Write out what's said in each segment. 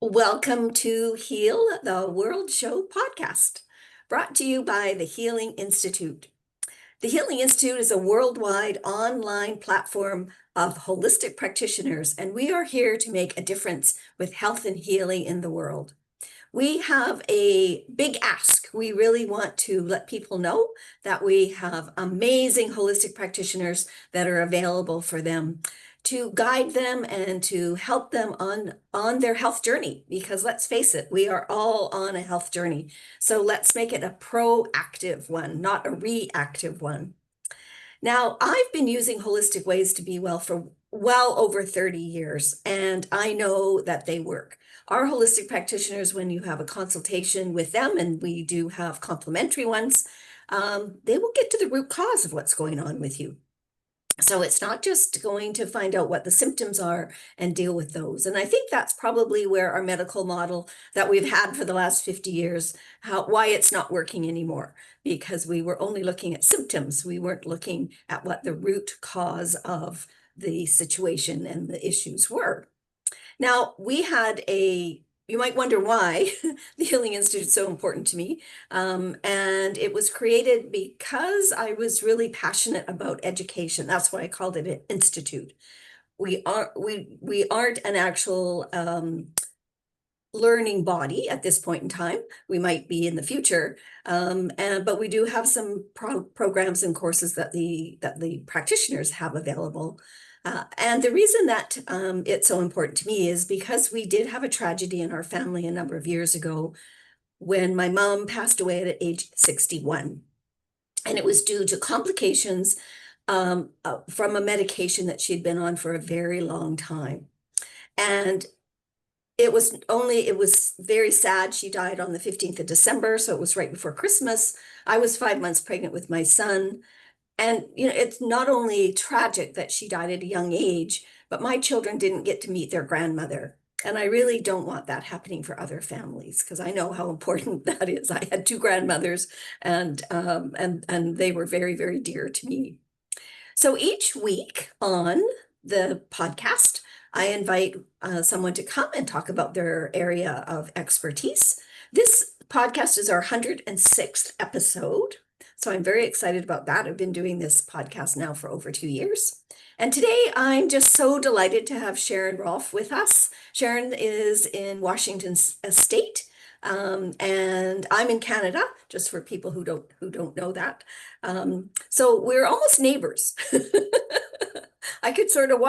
Welcome to Heal the World Show podcast, brought to you by the Healing Institute. The Healing Institute is a worldwide online platform of holistic practitioners, and we are here to make a difference with health and healing in the world. We have a big ask. We really want to let people know that we have amazing holistic practitioners that are available for them to guide them and to help them on their health journey. Because let's face it, we are all on a health journey. So let's make it a proactive one, not a reactive one. Now, I've been using holistic ways to be well for well over 30 years, and I know that they work. Our holistic practitioners, when you have a consultation with them, and we do have complimentary ones, they will get to the root cause of what's going on with you. So it's not just going to find out what the symptoms are and deal with those. And I think that's probably where our medical model that we've had for the last 50 years, why it's not working anymore, because we were only looking at symptoms. We weren't looking at what the root cause of the situation and the issues were. Now, you might wonder why the Healing Institute is so important to me. And it was created because I was really passionate about education. That's why I called it an institute. We aren't an actual learning body at this point in time. We might be in the future, but we do have some programs and courses that the practitioners have available. And the reason that it's so important to me is because we did have a tragedy in our family a number of years ago when my mom passed away at age 61. And it was due to complications from a medication that she'd been on for a very long time. And it was very sad. She died on the 15th of December, so it was right before Christmas. I was 5 months pregnant with my son. And, it's not only tragic that she died at a young age, but my children didn't get to meet their grandmother. And I really don't want that happening for other families because I know how important that is. I had two grandmothers and they were very, very dear to me. So each week on the podcast, I invite someone to come and talk about their area of expertise. This podcast is our 106th episode. So I'm very excited about that. I've been doing this podcast now for over 2 years. And today I'm just so delighted to have Sharon Rolfe with us. Sharon is in Washington State. And I'm in Canada, just for people who don't know that. So we're almost neighbors. I could sort of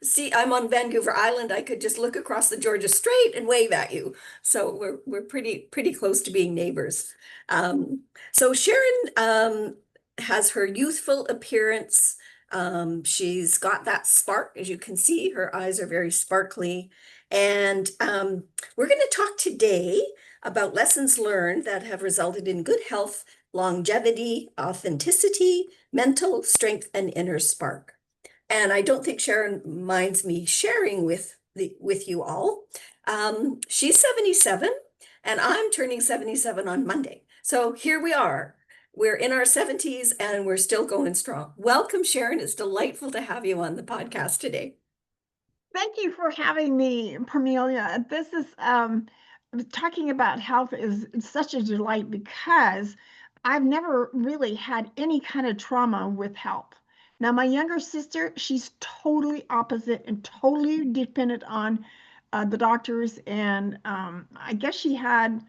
see, I'm on Vancouver Island. I could just look across the Georgia Strait and wave at you. So we're pretty close to being neighbors. So Sharon has her youthful appearance. She's got that spark, as you can see. Her eyes are very sparkly. And we're going to talk today about lessons learned that have resulted in good health, longevity, authenticity, mental strength, and inner spark. And I don't think Sharon minds me sharing with you all. She's 77 and I'm turning 77 on Monday. So here we are. We're in our 70s and we're still going strong. Welcome, Sharon. It's delightful to have you on the podcast today. Thank you for having me, Parmelia. This is talking about health is such a delight because I've never really had any kind of trauma with health. Now, my younger sister, she's totally opposite and totally dependent on the doctors. And I guess she had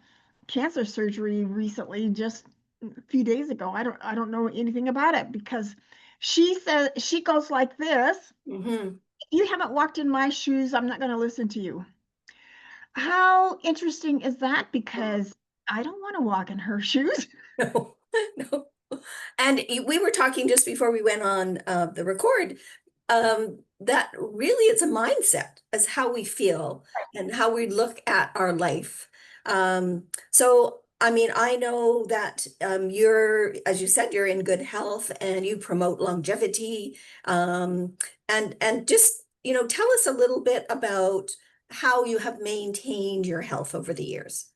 cancer surgery recently, just a few days ago. I don't know anything about it because she says she goes like this. Mm-hmm. You haven't walked in my shoes, I'm not going to listen to you. How interesting is that? Because I don't want to walk in her shoes. No, no. And we were talking just before we went on the record, that really it's a mindset as how we feel and how we look at our life. So, I mean, I know that as you said, you're in good health and you promote longevity. And just, tell us a little bit about how you have maintained your health over the years.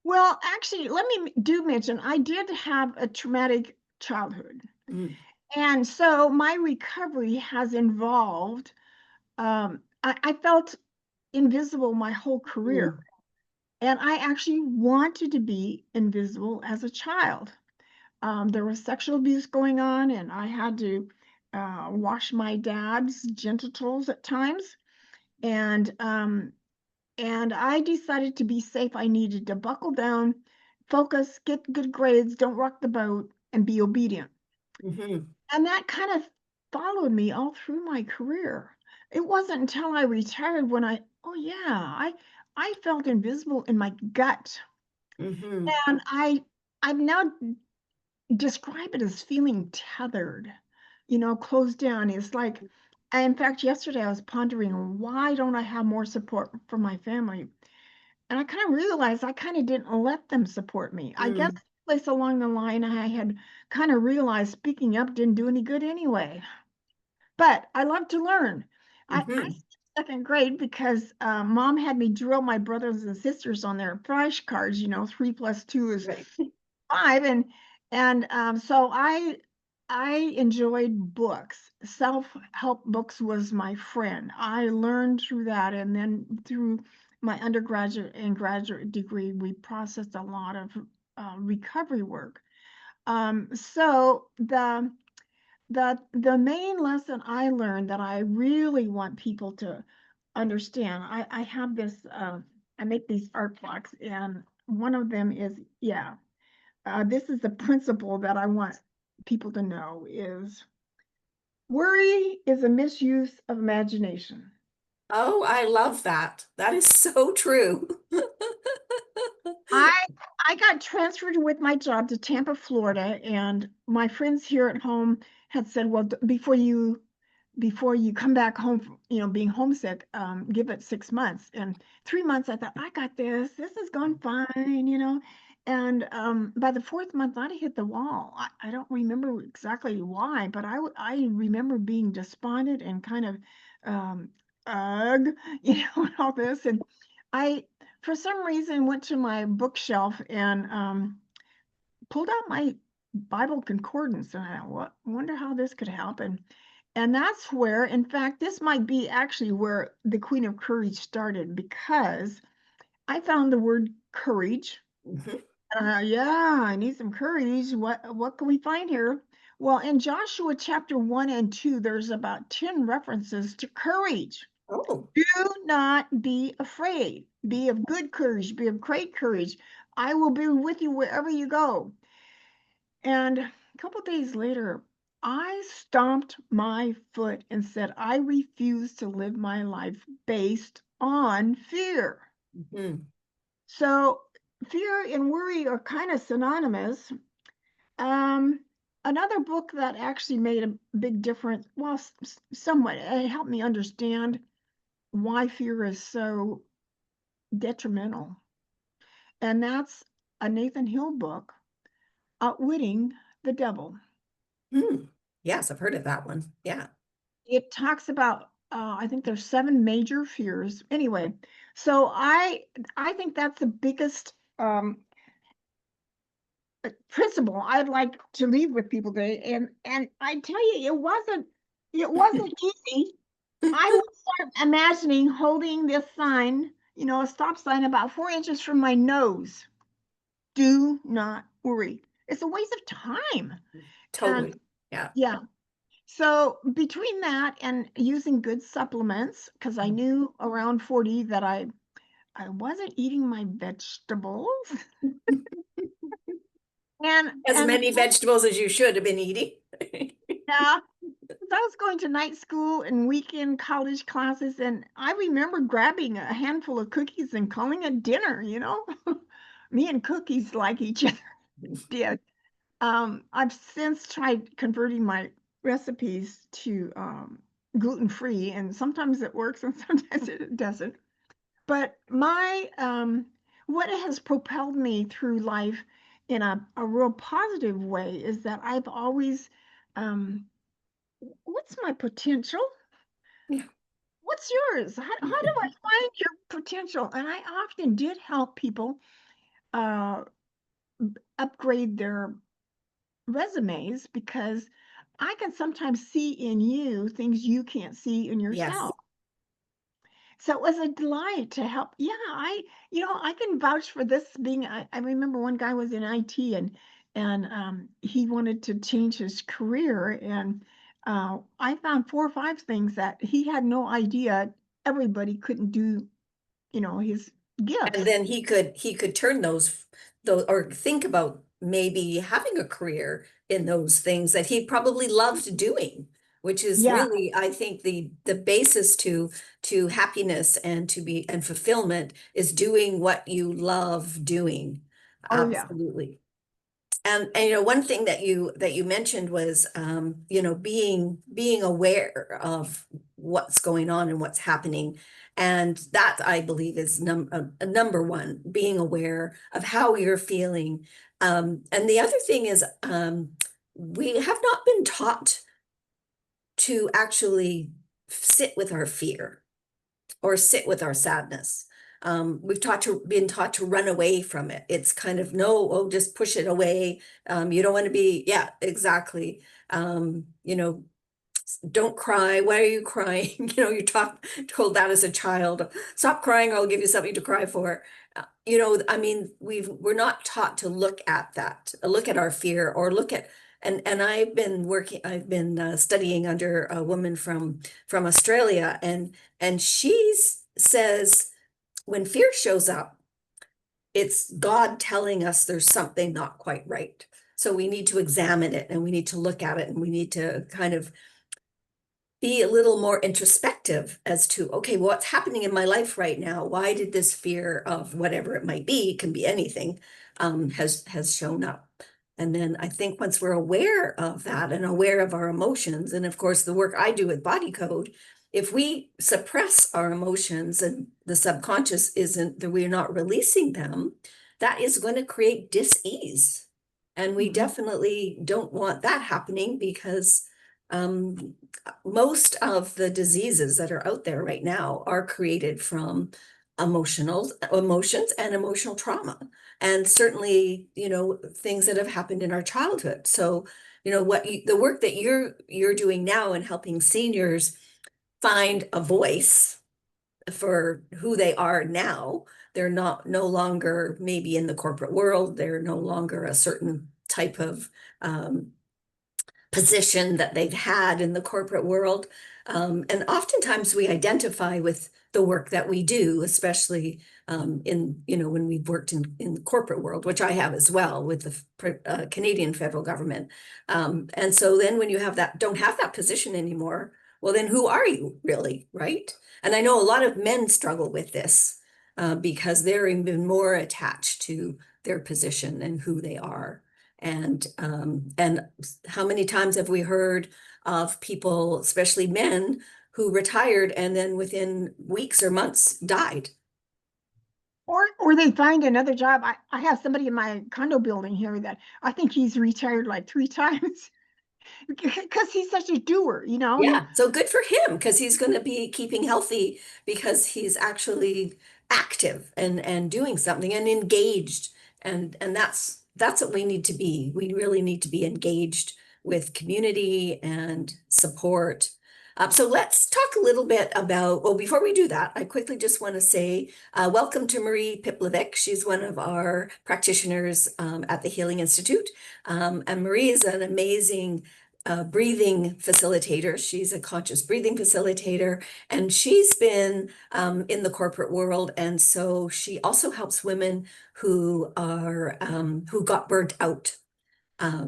Well, actually, let me do mention I did have a traumatic childhood. Mm. And so my recovery has involved, I felt invisible my whole career. Mm. And I actually wanted to be invisible as a child. There was sexual abuse going on, and I had to wash my dad's genitals at times. And I decided to be safe. I needed to buckle down, focus, get good grades, don't rock the boat, and be obedient. Mhm. And that kind of followed me all through my career. It wasn't until I retired when oh yeah, I felt invisible in my gut. Mhm. And I've now describe it as feeling tethered, closed down. It's like, in fact, yesterday I was pondering, why don't I have more support from my family? And I kind of realized I kind of didn't let them support me. I guess Mm. place along the line I had kind of realized speaking up didn't do any good anyway. But I love to learn. I Mhm. skipped second grade because mom had me drill my brothers and sisters on their flashcards. 3 plus 2 is Right. 5, so I enjoyed books. Self-help books was my friend. I learned through that, and then through my undergraduate and graduate degree, we processed a lot of recovery work. So the main lesson I learned that I really want people to understand, I have this I make these art blocks, and one of them is, yeah, this is the principle that I want people to know is worry is a misuse of imagination. Oh, I love that. That is so true. I I got transferred with my job to Tampa, Florida, and my friends here at home had said, well, before you come back home, being homesick, give it 6 months. And 3 months, I thought, I got this. This is going fine. And by the fourth month, I hit the wall. I don't remember exactly why, but I remember being despondent and kind of, um, ugh, and all this. And I, for some reason, went to my bookshelf and pulled out my Bible concordance, and wonder how this could happen. And that's where, in fact, this might be actually where the Queen of Courage started, because I found the word courage. Mhm. Yeah, I need some courage. What can we find here? Well, in Joshua chapter 1 and 2, there's about 10 references to courage. Oh. Do not be afraid. Be of good courage. Be of great courage. I will be with you wherever you go. And a couple days later, I stomped my foot and said, I refuse to live my life based on fear. Mhm. So, fear and worry are kind of synonymous. Um, Another book that actually made a big difference, well, somewhat, it helped me understand why fear is so detrimental. And that's a Nathan Hill book, Outwitting the Devil. Hmm. Yes, I've heard of that one. Yeah. It talks about I think there's 7 major fears. Anyway, so I think that's the biggest principle I'd like to leave with people today. And I tell you, it wasn't easy. I would start imagining holding this sign, a stop sign about 4 inches from my nose. Do not worry. It's a waste of time. And Totally. Yeah. yeah, so between that and using good supplements, because I knew around 40 that I wasn't eating my vegetables, and As many vegetables as you should have been eating. yeah, I was going to night school and weekend college classes, and I remember grabbing a handful of cookies and calling it dinner. Me and cookies like each other did. I've since tried converting my recipes to gluten-free, and sometimes it works and sometimes it doesn't. But what has propelled me through life in a real positive way is that I've always, um, what's my potential? Yeah. What's yours? How do I find your potential? And I often did help people uh, upgrade their resumes, because I can sometimes see in you things you can't see in Yes. yourself. So it was a delight to help. Yeah, I can vouch for this being, I remember one guy was in IT and he wanted to change his career and I found 4 or 5 things that he had no idea everybody couldn't do, his And gifts. then he could turn those or think about maybe having a career in those things that he probably loved doing, which is Yeah. really, I think, the basis to happiness and to be and fulfillment is doing what you love doing. Oh yeah. Absolutely. And one thing that you mentioned was being aware of what's going on and what's happening. And that I believe is a number one, being aware of how you're feeling. And the other thing is we have not been taught to actually sit with our fear or sit with our sadness. Been taught to run away from it. It's kind of no, oh, just push it away. You don't want to be, yeah, exactly. Don't cry. Why are you crying? Told that as a child. Stop crying, or I'll give you something to cry for. I mean, we're not taught to look at that, look at our fear, or look at, and I've been studying under a woman from Australia, and she says when fear shows up, it's God telling us there's something not quite right. So we need to examine it and we need to look at it and we need to kind of be a little more introspective as to, okay, what's happening in my life right now? Why did this fear of whatever it might be, it can be anything, has shown up? And then I think once we're aware of that and aware of our emotions, and of course the work I do with Body Code, if we suppress our emotions and the subconscious isn't that we're not releasing them, that is going to create dis-ease. And we Mhm. definitely don't want that happening because um, most of the diseases that are out there right now are created from emotions and emotional trauma, and certainly things that have happened in our childhood. So the work that you're doing now in helping seniors find a voice for who they are now. They're not no longer maybe in the corporate world, they're no longer a certain type of um, position that they've had in the corporate world. And oftentimes we identify with the work that we do, especially when we've worked in the corporate world, which I have as well with the Canadian federal government. And so then when you don't have that position anymore, well, then who are you really, right? And I know a lot of men struggle with this because they're even more attached to their position and who they are. And how many times have we heard of people, especially men, who retired and then within weeks or months died? Or they find another job. I have somebody in my condo building here that I think he's retired like 3 times because he's such a doer, he Yeah, so good for him because he's going to be keeping healthy because he's actually active and doing something and engaged. And that's what we need to be. We really need to be engaged with community and support. So let's talk a little bit about, well, before we do that, I quickly just want to say welcome to Marie Piplovic. She's one of our practitioners at the Healing Institute. And Marie is an amazing breathing facilitator. She's a conscious breathing facilitator, and she's been in the corporate world. And so she also helps women who got burnt out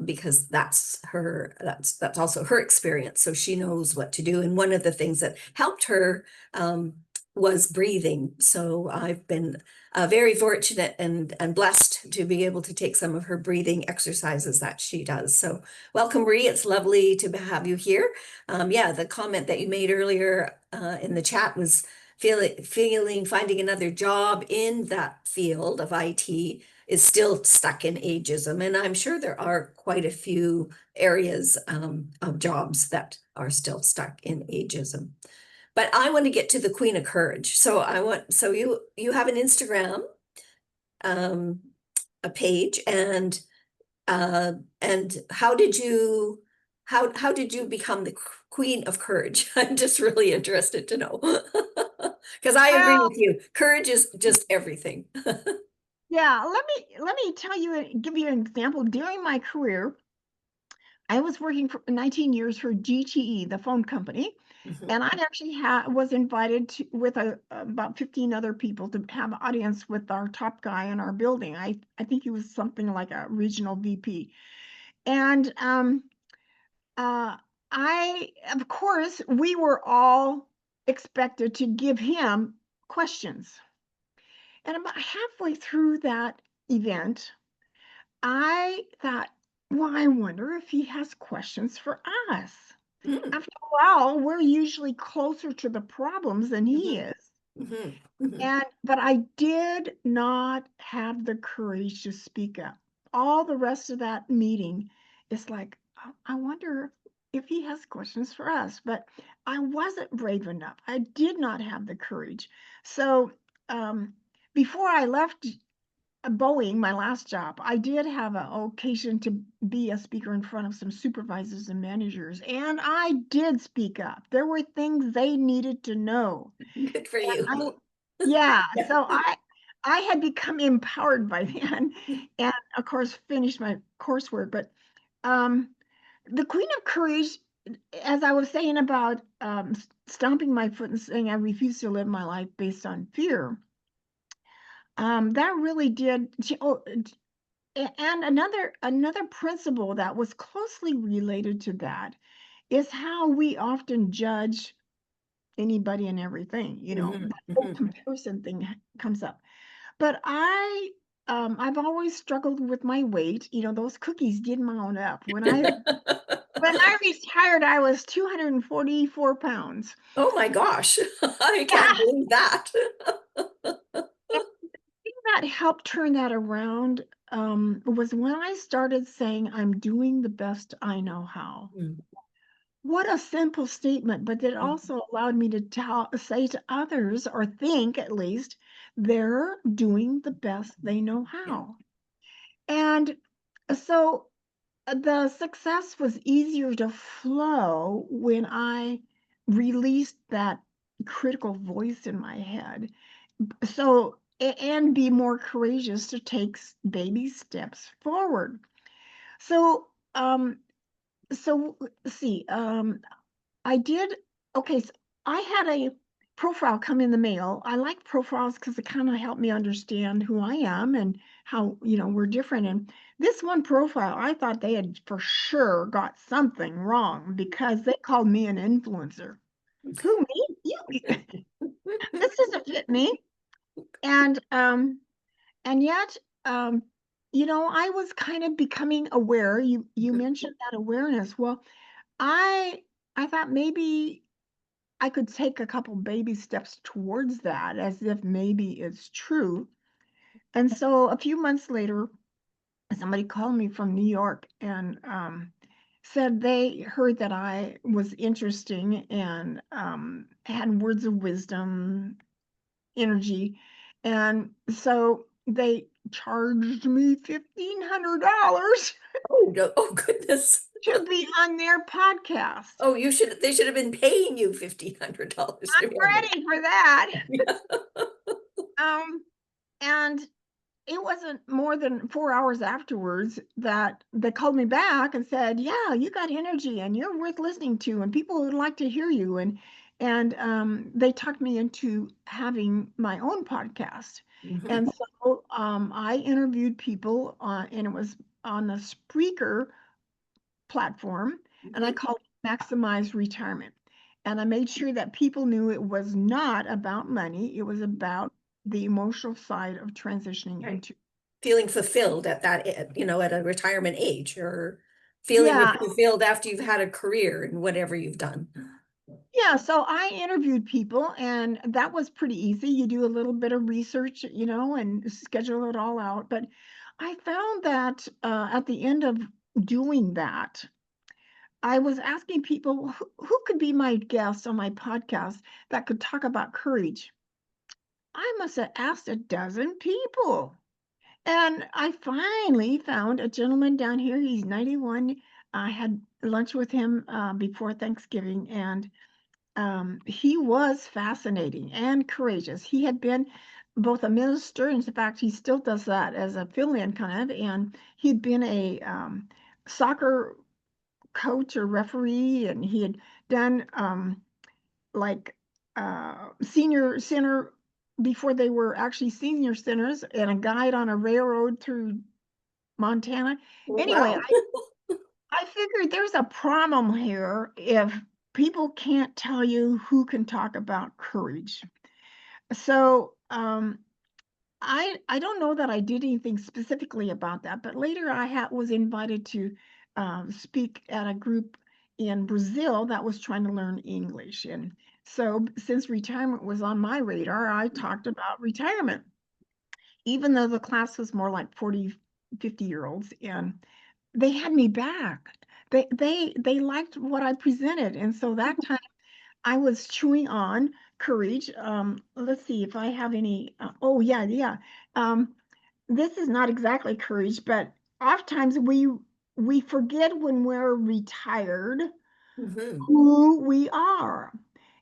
because that's also her experience. So she knows what to do. And one of the things that helped her was breathing. So I've been very fortunate and blessed to be able to take some of her breathing exercises that she does. So welcome, Marie. It's lovely to have you here. Yeah, the comment that you made earlier in the chat was finding another job in that field of IT is still stuck in ageism. And I'm sure there are quite a few areas of jobs that are still stuck in ageism. But I want to get to the Queen of Courage. So you have an Instagram, um, a page, and how did you become the Queen of Courage? I'm just really interested to know. Because I agree Well, with you. Courage is just everything. yeah, let me tell you, give you an example. During my career, I was working for 19 years for GTE, the phone company, Mhm. and I actually was invited to with about 15 other people to have an audience with our top guy in our building. I think he was something like a regional VP. And uh, of course, we were all expected to give him questions. And about halfway through that event, I thought, well, I wonder if he has questions for us. Mm. After a while, we're usually closer to the problems than he Mhm. is. Mhm. Mhm. But I did not have the courage to speak up. All the rest of that meeting is like, "Oh, I wonder if he has questions for us." But I wasn't brave enough. I did not have the courage. So um, before I left Boeing, my last job, I did have an occasion to be a speaker in front of some supervisors and managers, and I did speak up. There were things they needed to know. Good for And you. yeah, Yeah. so I had become empowered by then, and of course finished my coursework. But um, the Queen of Courage, as I was saying about stomping my foot and saying I refuse to live my life based on fear, that really did. And another principle that was closely related to that is how we often judge anybody and everything. Mhm. That whole Mhm. comparison thing comes up. But I've always struggled with my weight. Those cookies did mount up. When I retired, I was 244 pounds. Oh my gosh. I can't Yeah. believe that. And the thing that helped turn that around was when I started saying, I'm doing the best I know how. Mm. What a simple statement, but it Mhm. also allowed me to say to others, or think at least, they're doing the best they know Yeah. how. And so the success was easier to flow when I released that critical voice in my head. So, and be more courageous to take baby steps forward. So, let's see, I did. Okay, so I had a profile come in the mail. I like profiles because it kind of helped me understand who I am and how, we're different. And this one profile, I thought they had for sure got something wrong because they called me an influencer. Who, me? This doesn't fit me. And yet, um, I was kind of becoming aware. You mentioned that awareness. Well, I I thought maybe I could take a couple baby steps towards that as if maybe it's true. And so a few months later, somebody called me from New York and said they heard that I was interesting and had words of wisdom, energy. And so they charged me $1,500 Oh, no. Oh, goodness. to be on their podcast. Oh, they should have been paying you $1,500. I'm ready for that. Yeah. Um, and it wasn't more than 4 hours afterwards that they called me back and said, "Yeah, you got energy and you're worth listening to, and people would like to hear you." And they talked me into having my own podcast. Mhm. And so I interviewed people, and it was on the Spreaker platform, and I Mhm. called it Maximize Retirement. And I made sure that people knew it was not about money, it was about the emotional side of transitioning Right. into. Feeling fulfilled at at a retirement age, or feeling Yeah, fulfilled after you've had a career in whatever you've done. yeah. So I interviewed people, and that was pretty easy. You do a little bit of research, and schedule it all out. But I found that at the end of doing that, I was asking people who could be my guest on my podcast that could talk about courage. I must have asked a dozen people. And I finally found a gentleman down here. He's 91. I had lunch with him before Thanksgiving, and he was fascinating and courageous. He had been both a minister, in fact, he still does that as a fill-in kind of, and he'd been a soccer coach or referee, and he had done like senior center before they were actually senior centers, and a guide on a railroad through Montana. Anyway, Wow. I figured there's a problem here if people can't tell you who can talk about courage. So I don't know that I did anything specifically about that, but later was invited to speak at a group in Brazil that was trying to learn English. And so since retirement was on my radar, I talked about retirement, even though the class was more like 40, 50-year-olds, and they had me back. They liked what I presented. And so that time I was chewing on courage. Let's see if I have any. Oh, yeah, yeah. Um, this is not exactly courage, but oftentimes we forget when we're retired Hmm. who we are.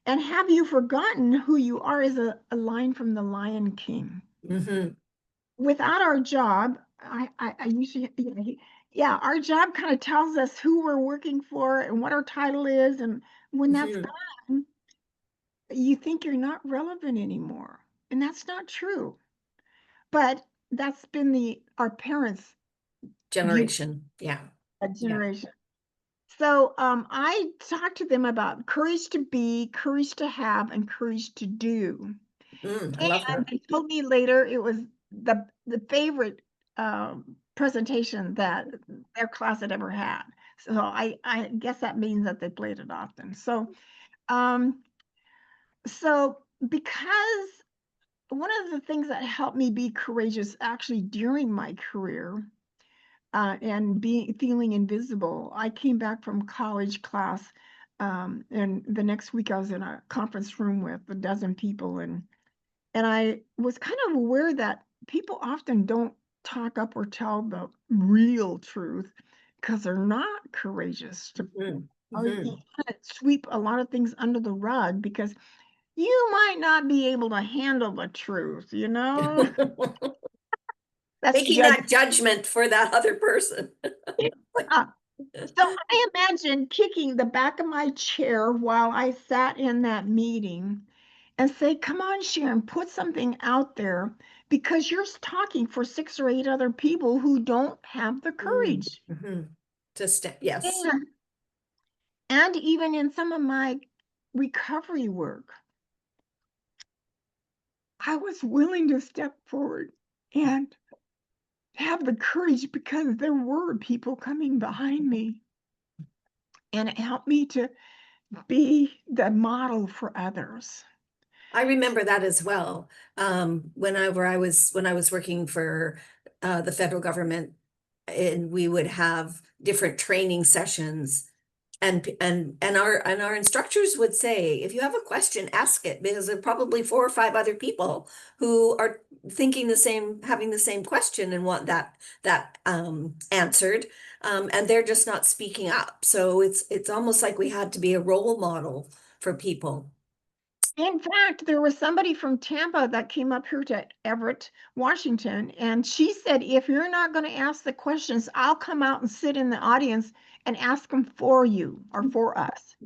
And have you forgotten who you are is a line from The Lion King. Hmm. Without our job, I usually, yeah, our job kind of tells us who we're working for and what our title is. And when that's Hmm. gone, you think you're not relevant anymore. And that's not true. But that's been our parents' view Generation. Yeah. Yeah. generation. So I talked to them about courage to be, courage to have, and courage to do. I love And that. they told me later it was the favorite presentation that their class had ever had. So I guess that means that they played it often. Um, so because one of the things that helped me be courageous actually during my career and being feeling invisible, I came back from college class, and the next week I was in a conference room with a dozen people, and I was kind of aware that people often don't talk up or tell the real truth because they're not courageous to, Hmm. or you Hmm. kind of sweep a lot of things under the rug because you might not be able to handle the truth, you know? That's Making judge. that judgment for that other person. Uh, so I imagine kicking the back of my chair while I sat in that meeting and say, come on, Sharon, put something out there because you're talking for 6 or 8 other people who don't have the courage. Mm-hmm. Yes. And, and even in some of my recovery work, I was willing to step forward and have the courage because there were people coming behind me, and it helped me to be the model for others. I remember that as well. When I was working for the federal government, and we would have different training sessions, and our instructors would say, if you have a question, ask it, because there are probably 4 or 5 other people who are thinking the same, having the same question and want that answered, and they're just not speaking up. So it's almost like we had to be a role model for people. In fact, there was somebody from Tampa that came up here to Everett, Washington, and she said, if you're not going to ask the questions, I'll come out and sit in the audience and ask them for you or for us.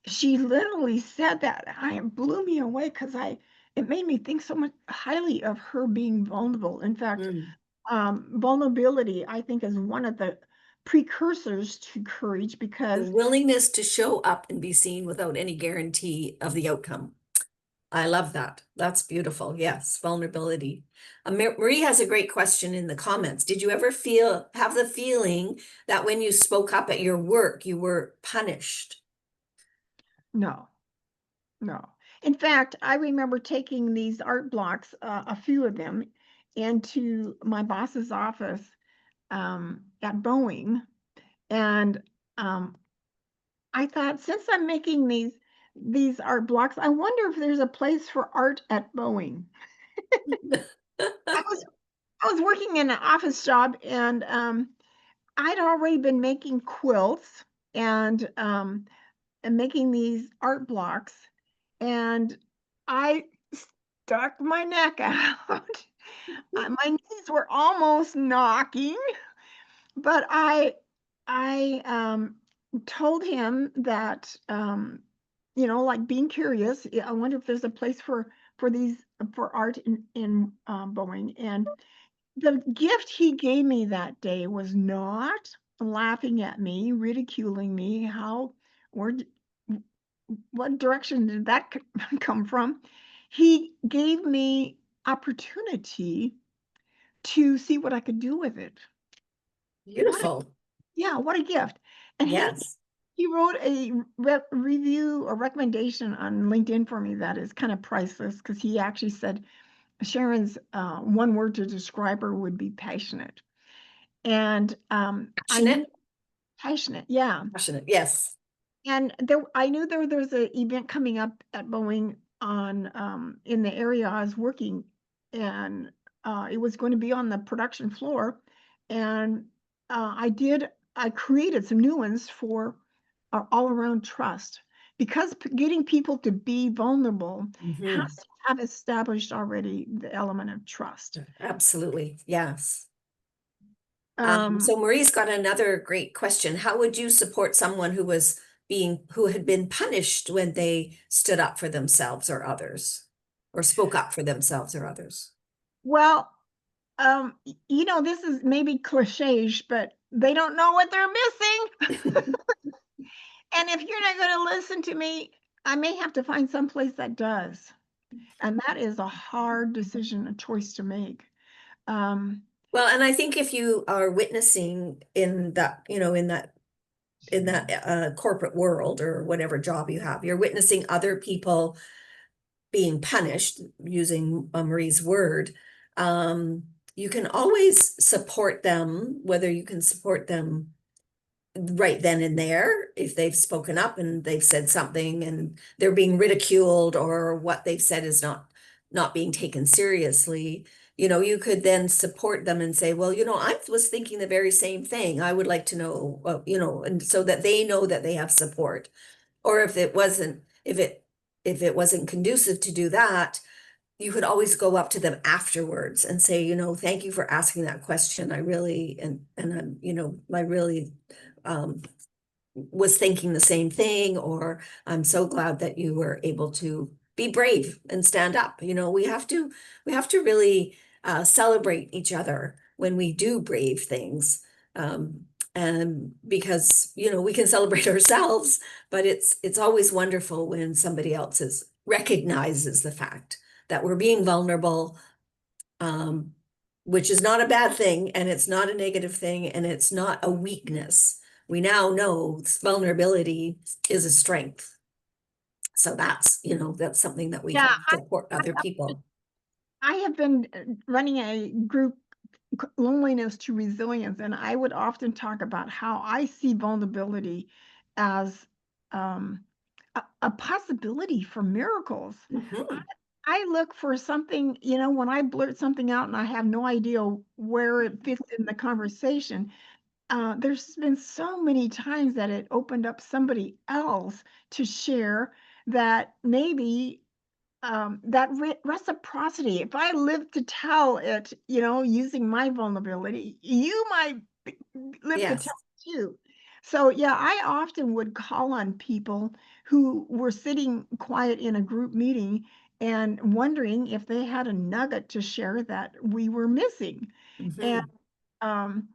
She literally said that. It blew me away because it made me think so much highly of her being vulnerable. In fact, Mm. vulnerability, I think, is one of the precursors to courage The because willingness to show up and be seen without any guarantee of the outcome. I love that. That's beautiful. Yes, vulnerability. Marie has a great question in the comments. Did you ever have the feeling that when you spoke up at your work, you were punished? no, no. In fact, I remember taking these art blocks, a few of them, into my boss's office at Boeing. And I thought, since I'm making these art blocks, I wonder if there's a place for art at Boeing. I was I was working in an office job, and I'd already been making quilts, and making these art blocks, and I stuck my neck out. My knees were almost knocking, but I told him that, like being curious, I wonder if there's a place for these for art in Boeing. And the gift he gave me that day was not laughing at me, ridiculing me. Where, d- what direction did that come from? He gave me opportunity to see what I could do with it. What a, Beautiful. yeah, what a gift. And Yes. he wrote a review or recommendation on LinkedIn for me that is kind of priceless, because he actually said Sharon's one word to describe her would be passionate. And I knew Passionate. passionate, yeah. Passionate. Yes. And I knew there's an event coming up at Boeing on in the area I was working, and it was going to be on the production floor. And I created some new ones for all around trust, because getting people to be vulnerable Mhm. has to have established already the element of trust. Absolutely. Yes. Um, So Marie's got another great question. How would you support someone who had been punished when they stood up for themselves or others, or spoke up for themselves or others? well, this is maybe cliché, but they don't know what they're missing. And if you're not going to listen to me, I may have to find someplace that does. And that is a hard decision, a choice to make. Um, Well, and I think if you are witnessing in that, in that corporate world or whatever job you have, you're witnessing other people being punished, using Marie's word. You can always support them, whether you can support them right then and there if they've spoken up and they've said something and they're being ridiculed, or what they've said is not being taken seriously. You could then support them and say, well, I was thinking the very same thing. I would like to know, and so that they know that they have support. Or if it wasn't conducive to do that, you could always go up to them afterwards and say, thank you for asking that question. I really, and I'm, I really um, was thinking the same thing, or I'm so glad that you were able to be brave and stand up. We have to really celebrate each other when we do brave things. And because, we can celebrate ourselves, but it's always wonderful when somebody else recognizes the fact that we're being vulnerable, um, which is not a bad thing, and it's not a negative thing, and it's not a weakness. We now know vulnerability is a strength. So that's something that we yeah, can support other people. I have been running a group, Loneliness to Resilience, and I would often talk about how I see vulnerability as um, a possibility for miracles. I, Mhm. I look for something, when I blurt something out and I have no idea where it fits in the conversation. There's been so many times that it opened up somebody else to share, that maybe that reciprocity, if I live to tell it, using my vulnerability, you might live to tell Yes. it too. So yeah, I often would call on people who were sitting quiet in a group meeting and wondering if they had a nugget to share that we were missing. And Mhm. um,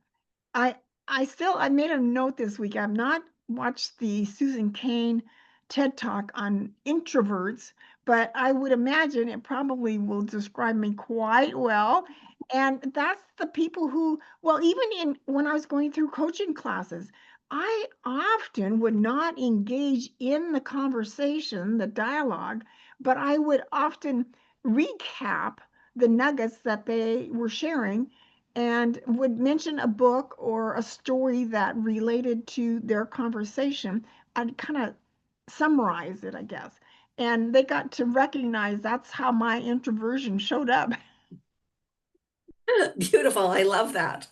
I I made a note this week. I've not watched the Susan Cain TED Talk on introverts, but I would imagine it probably will describe me quite well. And that's the people who, well, even in when I was going through coaching classes, I often would not engage in the conversation, the dialogue, but I would often recap the nuggets that they were sharing, and would mention a book or a story that related to their conversation. I'd kind of summarize it, I guess. And they got to recognize that's how my introversion showed up. Beautiful. I love that.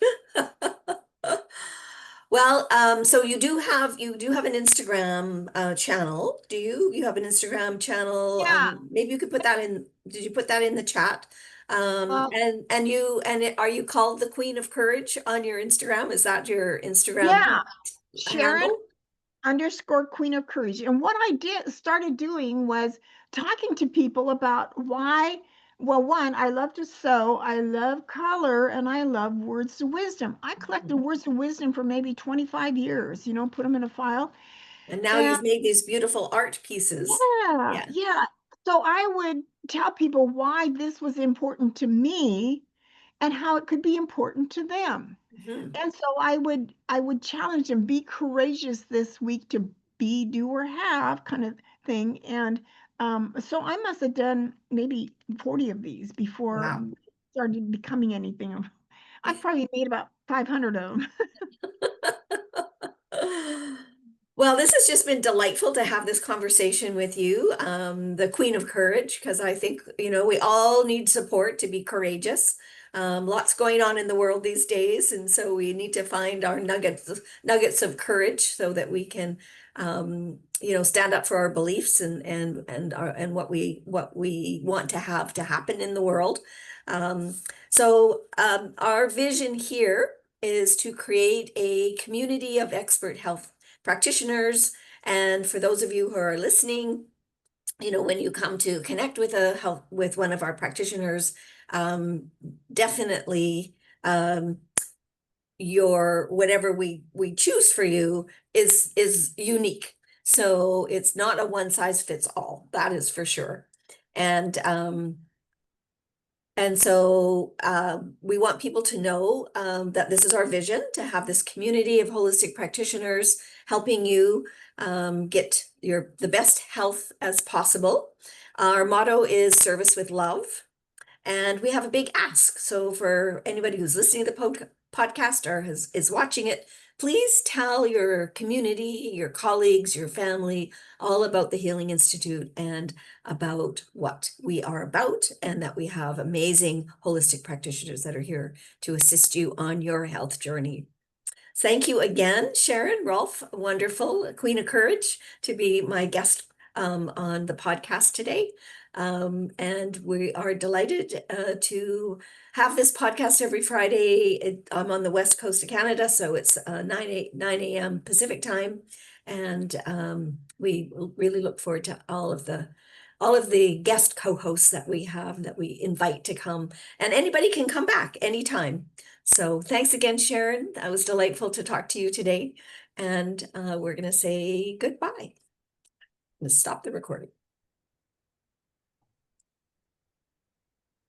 Well, so you do have an Instagram channel, do you? You have an Instagram channel. Yeah. Maybe you could put that in. Did you put that in the chat? Well, Are you called the Queen of Courage on your Instagram? Is that your Instagram yeah, Sharon handle? underscore Queen of Courage. And what I started doing was talking to people about why. Well, one, I love to sew, I love color, and I love words of wisdom. I collected words of wisdom for maybe 25 years, put them in a file. And now And you've made these beautiful art pieces. yeah, Yeah. yeah. So I would tell people why this was important to me and how it could be important to them. Mhm. And so I would challenge them, be courageous this week to be, do, or have kind of thing. And so I must have done maybe 40 of these before Wow. it started becoming anything. I've probably made about 500 of them. Well, this has just been delightful to have this conversation with you, the Queen of Courage, because I think, we all need support to be courageous. Lots going on in the world these days, and so we need to find our nuggets of courage so that we can, stand up for our beliefs and what we want to have to happen in the world. Our vision here is to create a community of expert health practitioners. And for those of you who are listening, when you come to connect with with one of our practitioners, definitely your whatever we choose for you is unique. So it's not a one size fits all. That is for sure. And um, and so we want people to know that this is our vision, to have this community of holistic practitioners helping you get the best health as possible. Our motto is service with love. And we have a big ask. So for anybody who's listening to the podcast or is watching it, please tell your community, your colleagues, your family all about the Healing Institute and about what we are about, and that we have amazing holistic practitioners that are here to assist you on your health journey. Thank you again, Sharon Rolfe, wonderful Queen of Courage, to be my guest on the podcast today. And we are delighted to have this podcast every Friday. I'm on the west coast of Canada, so it's 9 a.m. Pacific time. And we really look forward to all of the guest co-hosts that we have that we invite to come. And anybody can come back anytime. So thanks again, Sharon. That was delightful to talk to you today. And we're going to say goodbye. Let's stop the recording.